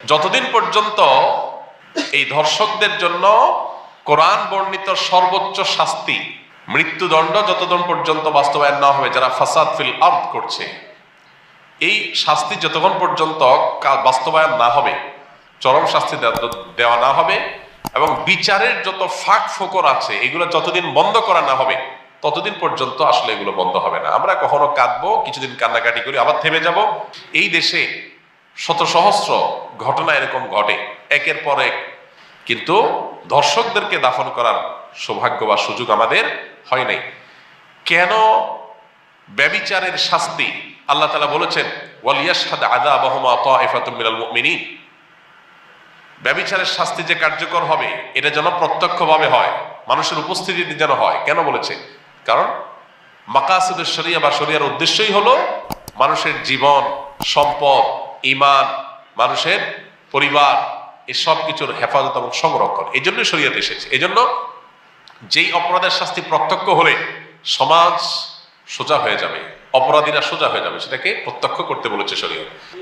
যতদিন পর্যন্ত এই ধর্ষকদের জন্য কোরআন বর্ণিত সর্বোচ্চ শাস্তি মৃত্যুদণ্ড যতদিন পর্যন্ত বাস্তবায়ন না হবে, যারা ফাসাদ ফিল আরদ করছে, এই শাস্তি যতক্ষণ পর্যন্ত বাস্তবায়ন না হবে, চরম শাস্তি দেওয়া না হবে, এবং বিচারের যত ফাঁক ফোকর আছে এগুলো যতদিন বন্ধ করা না হবে ততদিন পর্যন্ত আসলে এগুলো বন্ধ হবে না। আমরা কখনো কাঁদবো, কিছুদিন কান্নাকাটি করি, আবার থেমে যাব। এই দেশে শত সহস্র ঘটনা এরকম ঘটে একের পর এক, কিন্তু ধর্ষকদেরকে দাফন করার সৌভাগ্য বা সুযোগ আমাদের হয় নাই। কেন ব্যভিচারের শাস্তি আল্লাহ তাআলা বলেছেন ওয়ালিয়াশহাদ আযাবাহুমা তাইফাতুম মিনাল মুমিনিন, ব্যভিচারের শাস্তি যে কার্যকর হবে এটা যেন প্রত্যক্ষভাবে হয়, মানুষের উপস্থিতিতে যেন হয়। কেন বলেছে? কারণ মাকাসিদুশ শরিয়া বা শরিয়ার উদ্দেশ্যই হলো মানুষের জীবন, সম্পদ, ঈমান, মানুষের পরিবার, এই সব কিছুর হেফাজত এবং সংরক্ষণ। এই জন্যই শরিয়ত এসেছে। এই জন্য যেই অপরাধের শাস্তি প্রত্যক্ষ হলে সমাজ সোজা হয়ে যাবে, অপরাধীরা সোজা হয়ে যাবে, সেটাকে প্রত্যক্ষ করতে বলেছে শরিয়ত।